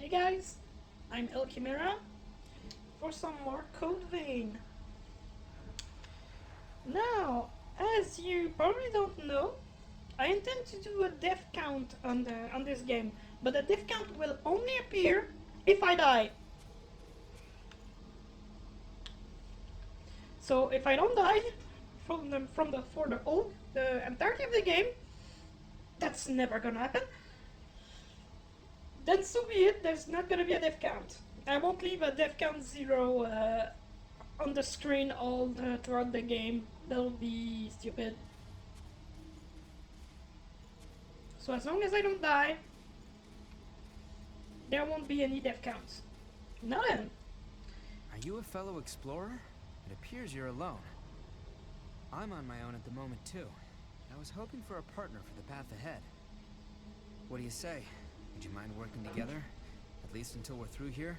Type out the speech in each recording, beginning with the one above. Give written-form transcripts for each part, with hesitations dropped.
Hey guys, I'm El Chimera for some more Code Vein. Now, as you probably don't know, I intend to do a death count on this game, but the death count will only appear if I die. So if I don't die for the entirety of the game, that's never gonna happen. Then so be it. There's not gonna be a death count. I won't leave a death count 0 on the screen throughout the game. That'll be stupid. So as long as I don't die, there won't be any death counts. Now then. Are you a fellow explorer? It appears you're alone. I'm on my own at the moment too. I was hoping for a partner for the path ahead. What do you say? Would you mind working together? At least until we're through here?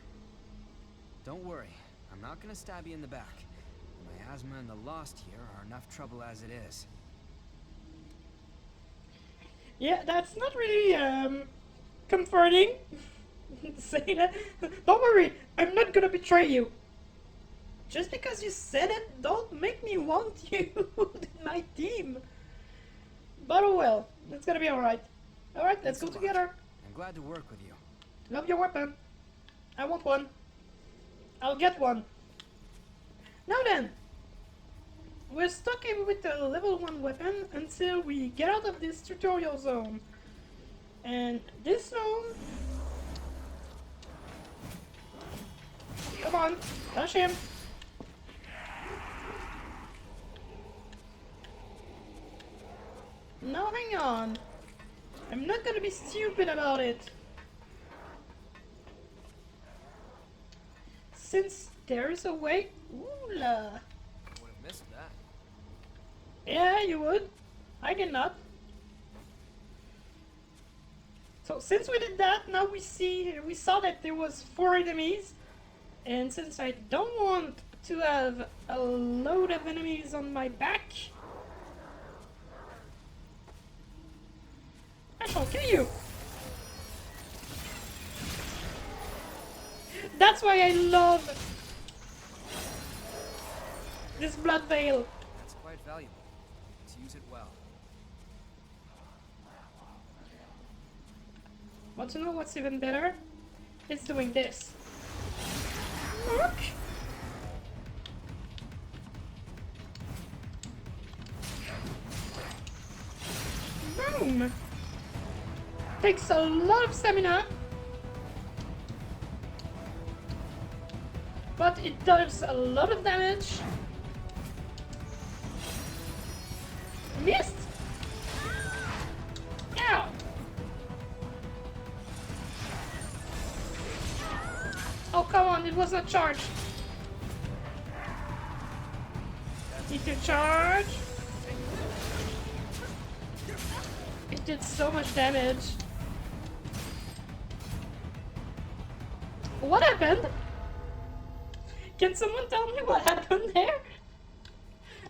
Don't worry, I'm not gonna stab you in the back. My asthma and the Lost here are enough trouble as it is. Yeah, that's not really comforting. Say that. Don't worry, I'm not gonna betray you. Just because you said it, don't make me want you in my team. But oh well, it's gonna be alright. Alright, let's go together. I'm glad to work with you. Love your weapon. I want one. I'll get one. Now then, we're stuck in with the level 1 weapon until we get out of this tutorial zone. And this zone... Come on, touch him. Now hang on. I'm not gonna be stupid about it. Since there's a way... Ooh la. I would have missed that. Yeah, you would. I did not. So since we did that, now we saw that there was 4 enemies. And since I don't want to have a load of enemies on my back, I shall kill you. That's why I love this blood veil. That's quite valuable. Let's use it well. Want to know what's even better? It's doing this. Look. Boom. Takes a lot of stamina, but it does a lot of damage. Missed! Ow! Oh, come on, it was not charged. Need to charge. It did so much damage. What happened? Can someone tell me what happened there?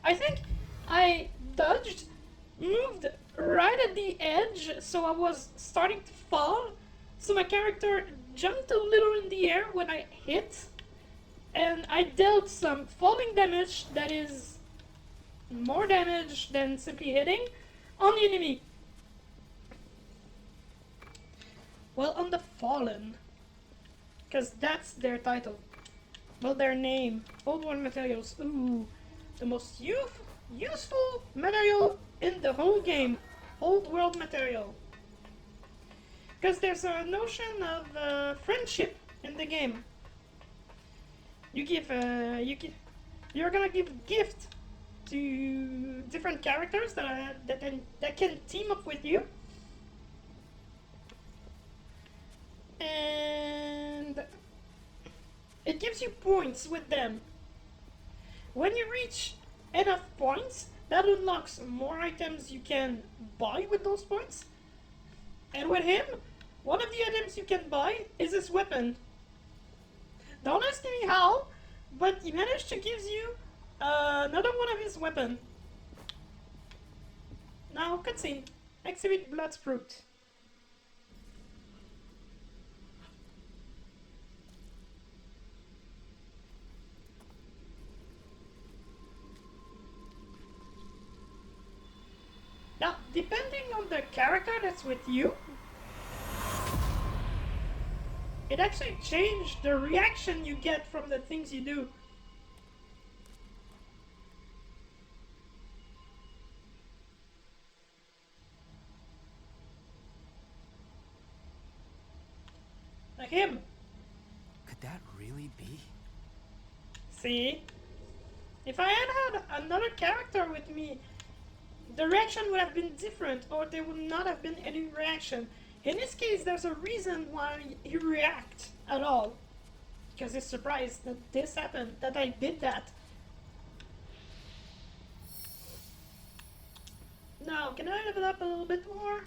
I think I dodged, moved right at the edge, so I was starting to fall. So my character jumped a little in the air when I hit, and I dealt some falling damage that is more damage than simply hitting on the enemy. Well, on the Fallen, because that's their title. Well, their name. Old World Materials. Ooh, the most useful material in the whole game. Old World Material. Because there's a notion of friendship in the game. You're gonna give gift to different characters that can team up with you. And it gives you points with them. When you reach enough points, that unlocks more items you can buy with those points. And with him, one of the items you can buy is this weapon. Don't ask me how, but he managed to give you another one of his weapon. Now, cutscene. Exhibit Blood Fruit. depending on the character that's with you, it actually changed the reaction you get from the things you do. Like him. Could that really be? See? If I had another character with me, the reaction would have been different, or there would not have been any reaction. In this case, there's a reason why he reacts at all. Because he's surprised that this happened, that I did that. Now, can I level up a little bit more?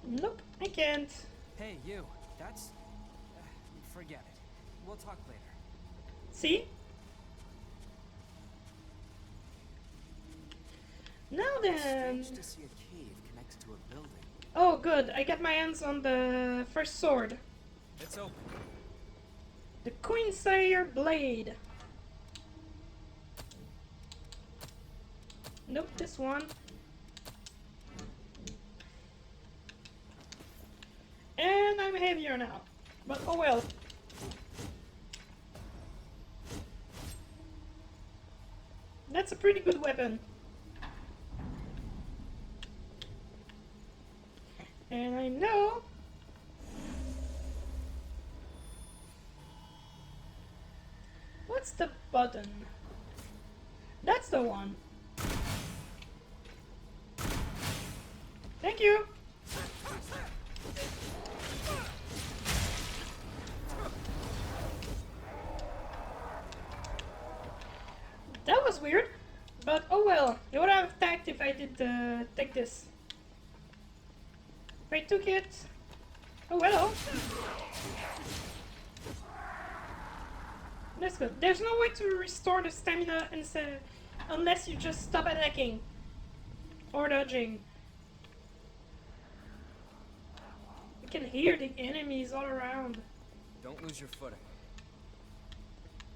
Nope, I can't. Hey, you. That's... forget it. We'll talk later. See? Now then... Strange to see a cave connects to a building. Oh, good. I got my hands on the first sword. It's open. The Queenslayer Blade. Nope, this one. And I'm heavier now. But oh well. That's a pretty good weapon. And I know... What's the button? That's the one. Thank you. That was weird, but oh well. It would have attacked if I did take this. If I took it... Oh well. That's good. There's no way to restore the stamina unless you just stop attacking. Or dodging. You can hear the enemies all around. Don't lose your footing.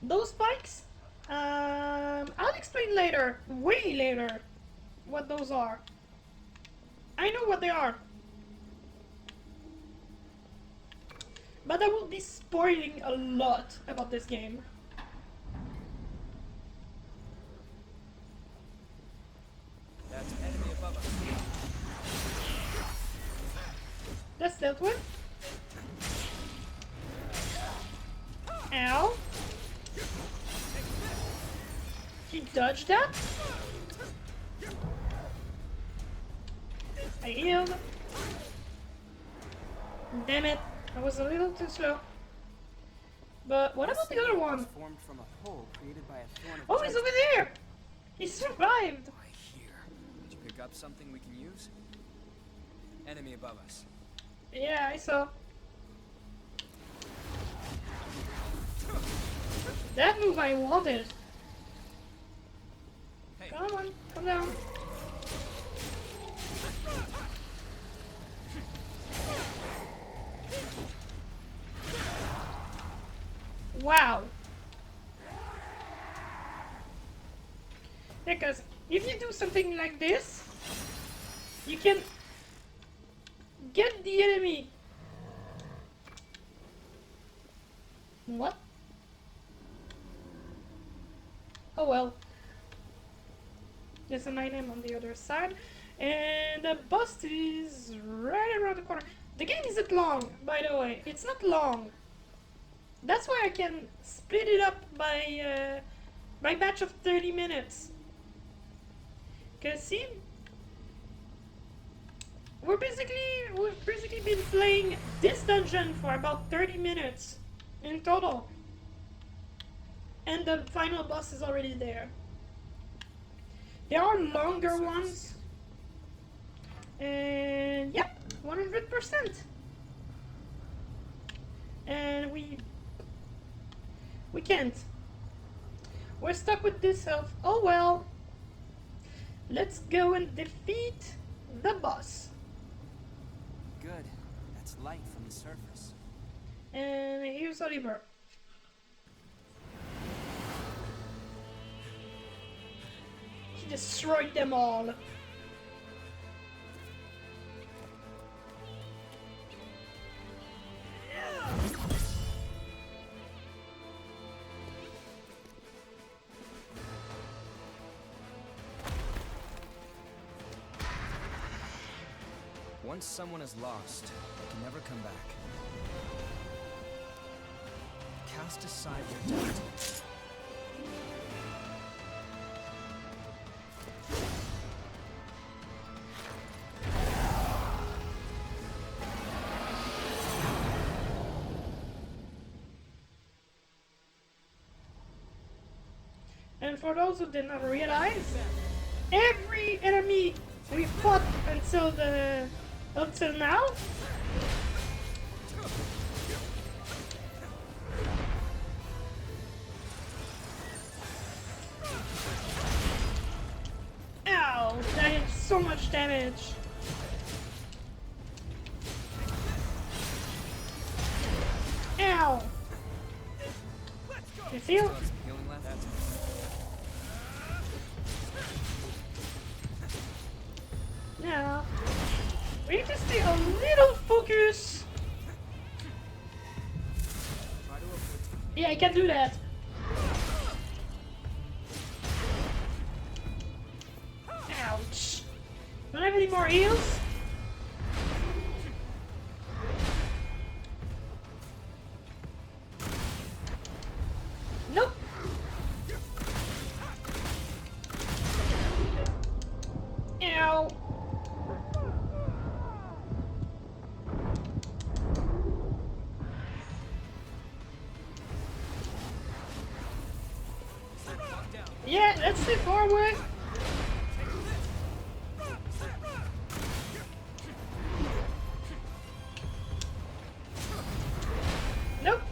Those spikes? I'll explain later. Way later. What those are. I know what they are. But I will be spoiling a lot about this game. That's enemy above us. That's dealt with. Ow. He dodged that? I healed. Damn it. I was a little too slow. But what about the other one? Formed from a hole created by a thorn of Oh, he's over there! He survived! I hear. Did you pick up something we can use? Enemy above us. Yeah, I saw. That move I wanted. Hey. Come on, come down. Wow. Because if you do something like this, you can get the enemy. What? Oh well. There's an item on the other side. And the boss is right around the corner. The game isn't long, by the way. It's not long. That's why I can split it up by batch of 30 minutes. Cause see, we've basically been playing this dungeon for about 30 minutes in total, and the final boss is already there. There are longer ones, and yep, 100%. And we can't. We're stuck with this health. Oh well. Let's go and defeat the boss. Good. That's light from the surface. And here's Oliver. He destroyed them all. Once someone is lost, they can never come back. Cast aside your doubt. And for those who did not realize, every enemy we fought until now ow, that is so much damage. Ow. You feel? Healing left. Now, we need to stay a little focused. Yeah, I can do that. Ouch. Don't have any more heals? Nope. Ow. Yeah, that's too far away. Nope.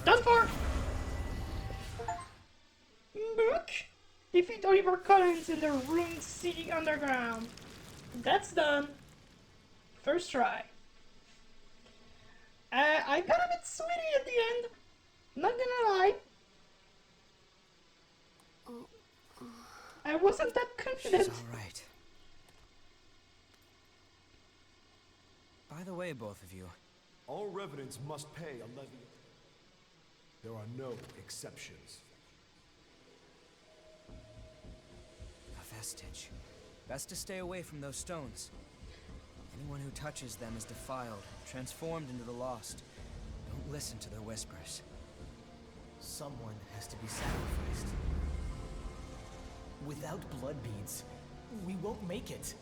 Done for. Book. Defeat Oliver Collins in the ruined city underground. That's done. First try. I got a bit sweaty at the end. Not gonna lie. I wasn't that confident. She's all right. By the way, both of you, All revenants must pay a levy. There are no exceptions. a vestige. Best to stay away from those stones. Anyone who touches them is defiled, transformed into the lost. Don't listen to their whispers. Someone has to be sacrificed. Without blood beads, we won't make it.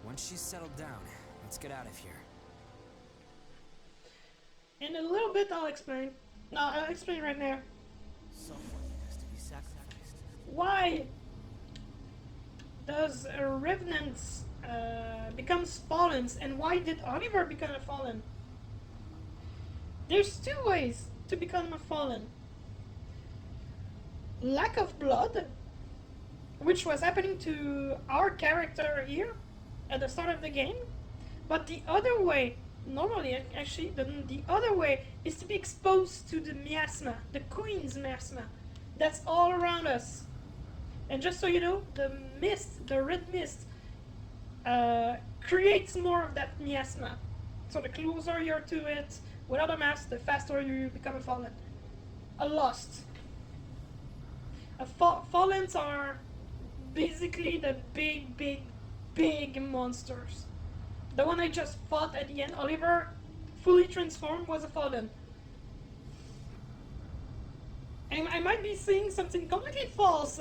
Once she's settled down, let's get out of here. In a little bit I'll explain. No, I'll explain right now. Someone has to be sacrificed. Why does revenants become Fallens, and why did Oliver become a Fallen? There's two ways to become a Fallen. Lack of blood, which was happening to our character here at the start of the game, but the other way, normally actually, the other way is to be exposed to the miasma, the Queen's miasma, that's all around us. And just so you know, the mist, the red mist, creates more of that miasma. So the closer you're to it, without a mask, the faster you become a Fallen. A Lost. Fallens are basically the big monsters. The one I just fought at the end, Oliver, fully transformed, was a Fallen. And I might be saying something completely false.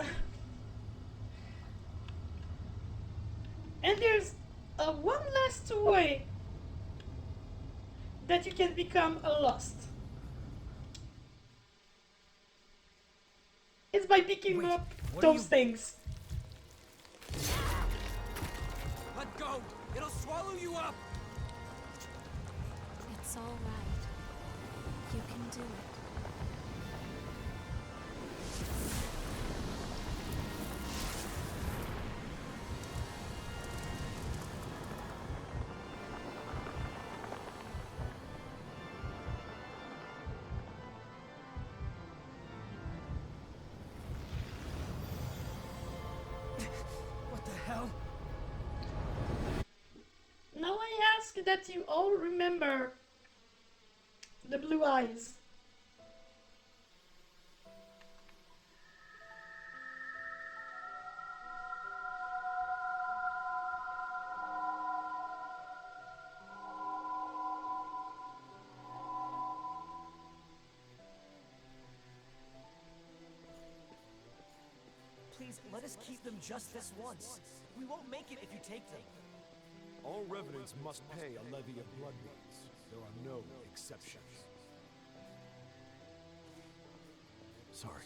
And there's one last way that you can become a Lost. It's by picking Wait, up what are those you- things. Let go! It'll swallow you up! It's all right. You can do it. What the hell? Now I ask that you all remember the blue eyes. let us keep them just this once. We won't make it if you take them. All revenants must pay a levy of blood beads. There are no exceptions. Sorry.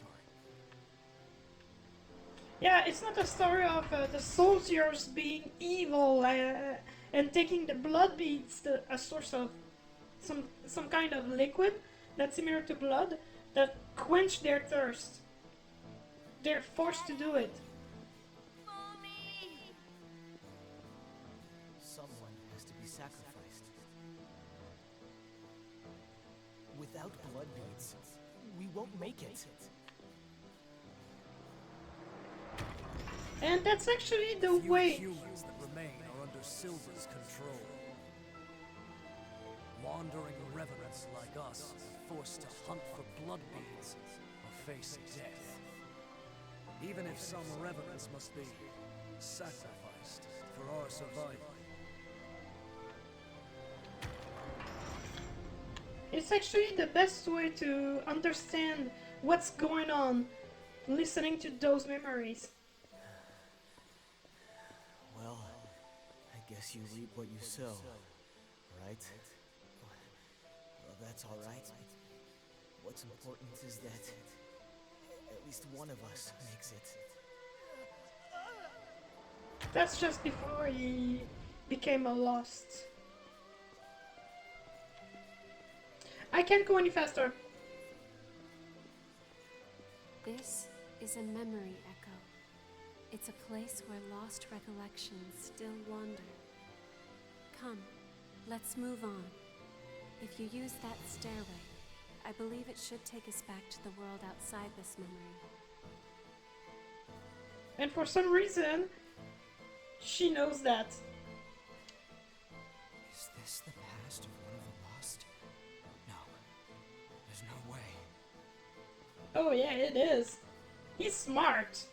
Yeah, it's not a story of the soldiers being evil and taking the blood beads, a source of some kind of liquid that's similar to blood that quench their thirst. They're forced to do it. Someone has to be sacrificed. Without blood beads, we won't make it. And that's actually the Few way. humans that remain are under Silver's control. Wandering revenants like us are forced to hunt for blood beads or face death. Even if some revenants must be sacrificed for our survival. It's actually the best way to understand what's going on, listening to those memories. Well, I guess you reap what you sow, right? Well, that's all right. What's important is that at least one of us makes it. That's just before he became a lost. I can't go any faster. This is a memory echo. It's a place where lost recollections still wander. Come, let's move on. If you use that stairway, I believe it should take us back to the world outside this memory. And for some reason, she knows that. Is this the past of one of the lost? No. There's no way. Oh yeah, it is. He's smart.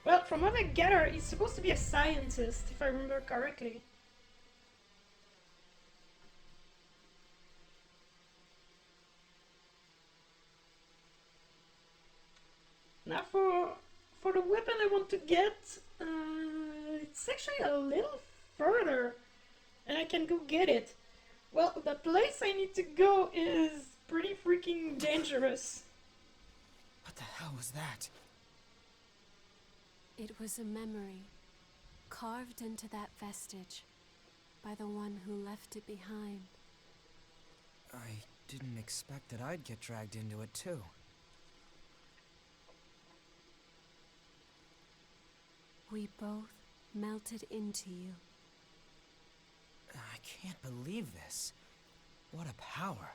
Well, from what I gather, he's supposed to be a scientist, if I remember correctly. Now for the weapon I want to get, it's actually a little further, and I can go get it. Well, the place I need to go is pretty freaking dangerous. What the hell was that? It was a memory, carved into that vestige by the one who left it behind. I didn't expect that I'd get dragged into it too. We both melted into you. I can't believe this. What a power.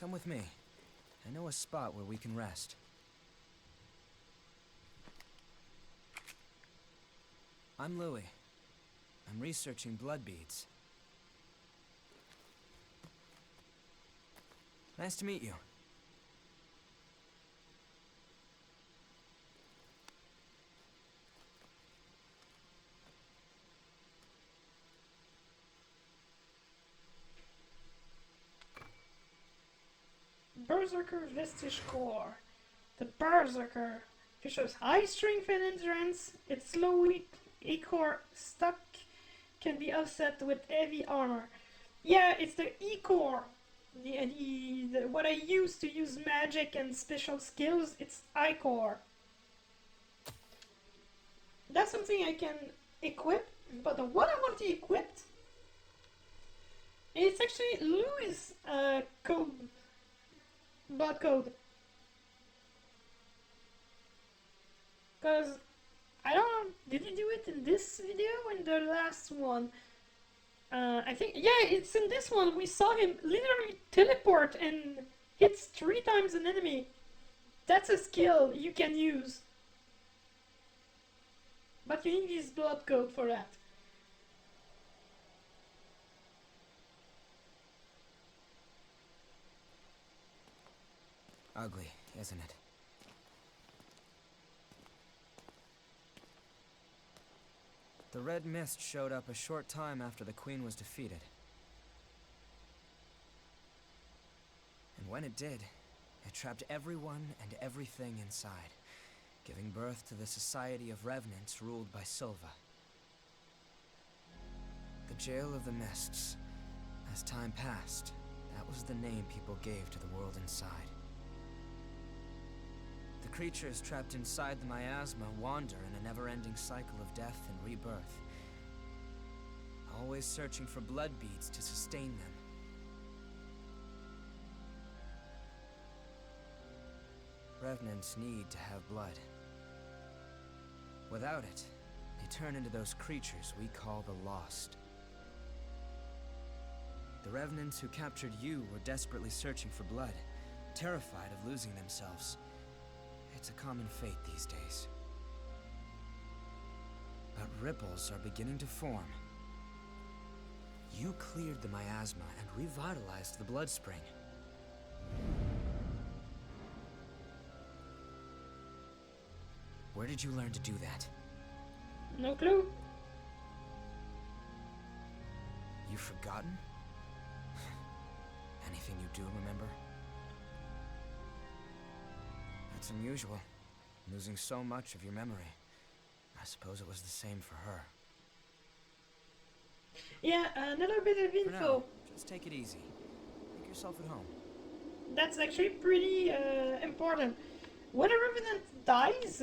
Come with me. I know a spot where we can rest. I'm Louis. I'm researching blood beads. Nice to meet you. Berserker Vestige Core. The Berserker features high strength and endurance. Its low E-core stock can be offset with heavy armor. Yeah, it's the E-core. What I use to use magic and special skills, it's I-core. That's something I can equip, but the one I want to equip, it's actually Louis' code. Blood code. Cause I don't know, did he do it in this video or in the last one? I think, yeah, it's in this one. We saw him literally teleport and hits 3 times an enemy. That's a skill you can use. But you need his blood code for that. Ugly, isn't it? The red mist showed up a short time after the Queen was defeated. And when it did, It trapped everyone and everything inside, giving birth to the Society of Revenants ruled by Silva. The Jail of the Mists. As time passed, that was the name people gave to the world inside. The creatures trapped inside the miasma wander in a never-ending cycle of death and rebirth, always searching for blood beads to sustain them. Revenants need to have blood. Without it, they turn into those creatures we call the Lost. The Revenants who captured you were desperately searching for blood, terrified of losing themselves. It's a common fate these days. But ripples are beginning to form. You cleared the miasma and revitalized the blood spring. Where did you learn to do that? No clue. You've forgotten? Anything you do remember? That's unusual, losing so much of your memory. I suppose it was the same for her. Yeah, another bit of For now, info. just take it easy. Make yourself at home. That's actually pretty important. When a Revenant dies,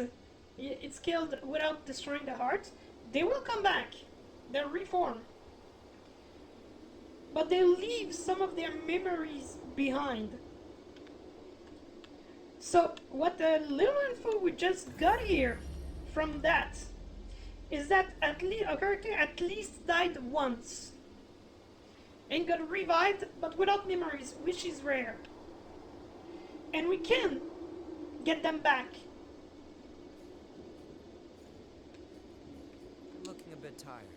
it's killed without destroying the heart, they will come back. They'll reform. But they leave some of their memories behind. So, what the little info we just got here from that is that a character at least died once and got revived, but without memories, which is rare. And we can get them back. You're looking a bit tired.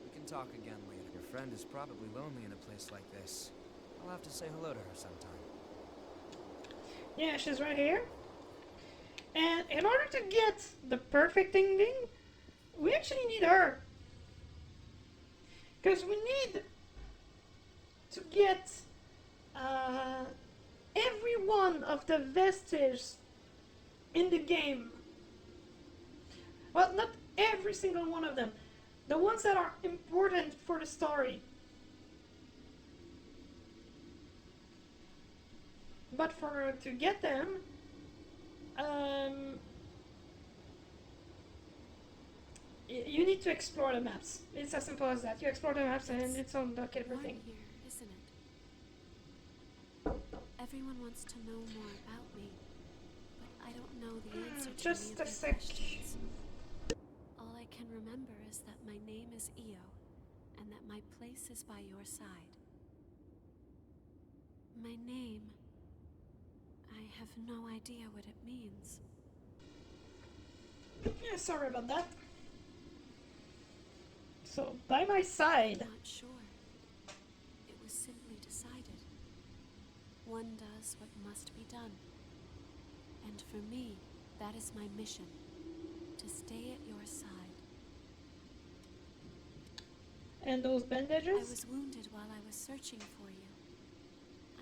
We can talk again later. Your friend is probably lonely in a place like this. I'll have to say hello to her sometime. Yeah, she's right here. And in order to get the perfect ending, we actually need her. Because we need to get every one of the vestiges in the game. Well, not every single one of them. The ones that are important for the story. But to get them, you need to explore the maps. It's as simple as that. You explore the maps and it's unlock everything. Warm here, isn't it? Everyone wants to know more about me, but I don't know the answer to Just any of a their sec. questions. All I can remember is that my name is Io, and that my place is by your side. My name, I have no idea what it means. Yeah, sorry about that. So, by my side. I'm not sure. It was simply decided. One does what must be done. And for me, that is my mission. To stay at your side. And those I bandages? was wounded while I was searching for you.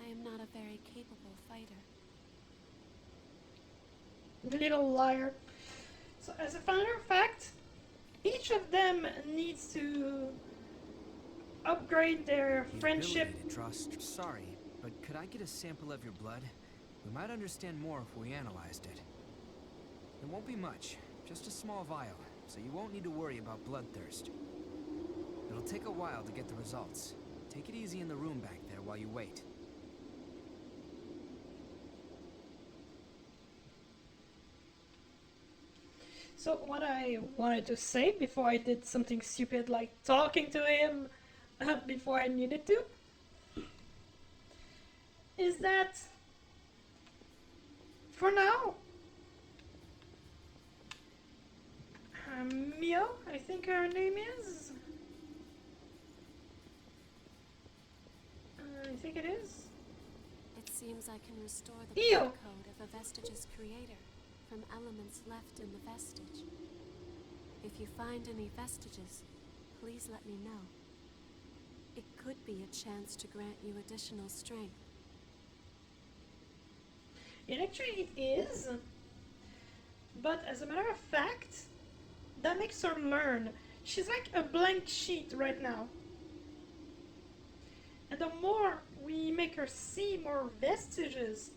I am not a very capable fighter. Little liar. So, as a matter of fact, each of them needs to upgrade their The friendship. ability to trust. Sorry, but could I get a sample of your blood? We might understand more if we analyzed it. It won't be much, just a small vial, so you won't need to worry about bloodthirst. It'll take a while to get the results. Take it easy in the room back there while you wait. So what I wanted to say before I did something stupid like talking to him before I needed to is that for now Mio, I think her name is. I think it is. It seems I can restore the Io. blood code of a vestige's creator from elements left in the vestige. If you find any vestiges, please let me know. It could be a chance to grant you additional strength. It actually is. But as a matter of fact, that makes her learn. She's like a blank sheet right now. And the more we make her see more vestiges,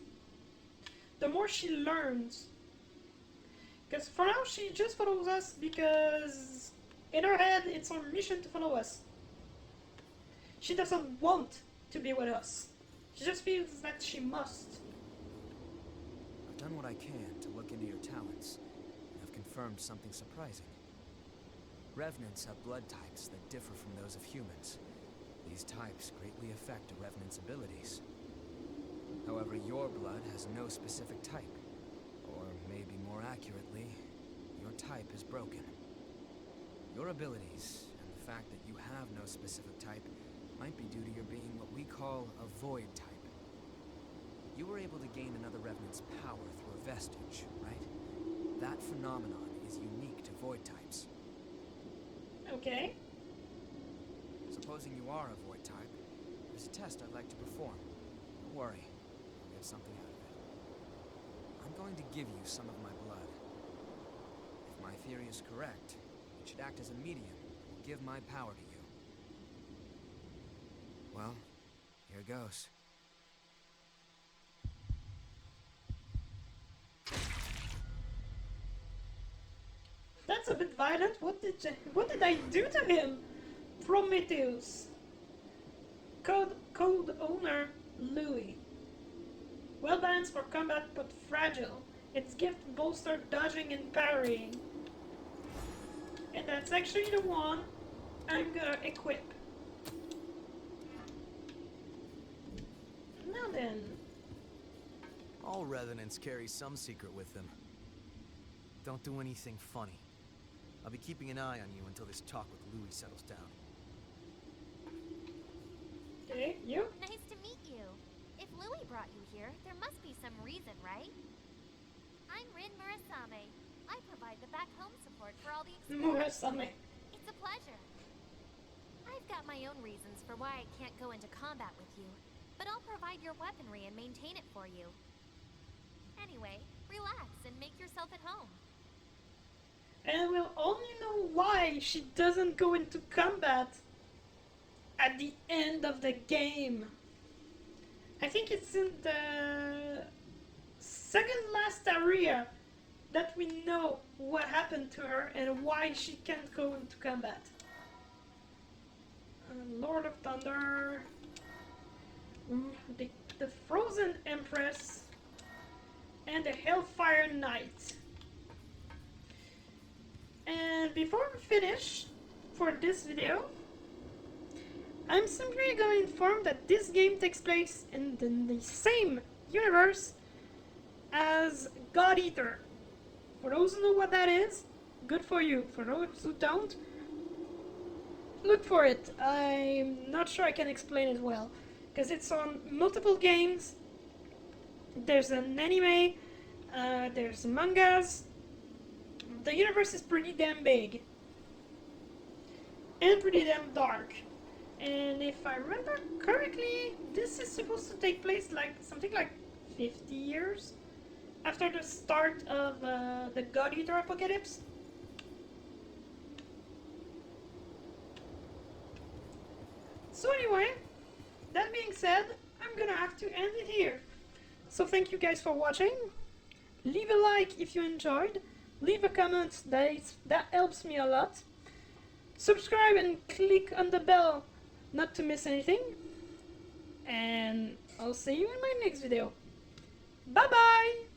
the more she learns. Because for now, she just follows us because in her head, it's her mission to follow us. She doesn't want to be with us. She just feels that she must. I've done what I can to look into your talents, and have confirmed something surprising. Revenants have blood types that differ from those of humans. These types greatly affect a Revenant's abilities. However, your blood has no specific type. Or maybe more accurately, your type is broken. Your abilities, and the fact that you have no specific type, might be due to your being what we call a void type. You were able to gain another Revenant's power through a vestige, right? That phenomenon is unique to void types. Okay. Supposing you are a void type, there's a test I'd like to perform. Don't worry, I'll get something out of it. I'm going to give you some of my blood. If my theory is correct, it should act as a medium and give my power to you. Well, here goes. That's a bit violent. What did I do to him? Prometheus. Code owner Louis. Well balanced for combat but fragile. Its gift bolster dodging and parrying. And that's actually the one I'm gonna equip. Now then. All Revenants carry some secret with them. Don't do anything funny. I'll be keeping an eye on you until this talk with Louis settles down. Okay, you? Nice to meet you. If Louis brought you here, there must be some reason, right? I'm Rin Murasame. I provide the back home support for all the explorers. Murasame. It's a pleasure. I've got my own reasons for why I can't go into combat with you, but I'll provide your weaponry and maintain it for you. Anyway, relax and make yourself at home. And we'll only know why she doesn't go into combat at the end of the game. I think it's in the second last area that we know what happened to her and why she can't go into combat. Lord of Thunder, the Frozen Empress, and the Hellfire Knight. And before we finish for this video, I'm simply going to inform that this game takes place in the same universe as God Eater. For those who know what that is, good for you. For those who don't, look for it. I'm not sure I can explain it well, because it's on multiple games. There's an anime, there's mangas. The universe is pretty damn big. And pretty damn dark. And if I remember correctly, this is supposed to take place like something like 50 years after the start of the God Eater apocalypse. So anyway, that being said, I'm gonna have to end it here. So thank you guys for watching. Leave a like if you enjoyed. Leave a comment, that helps me a lot. Subscribe and click on the bell not to miss anything. And I'll see you in my next video. Bye bye!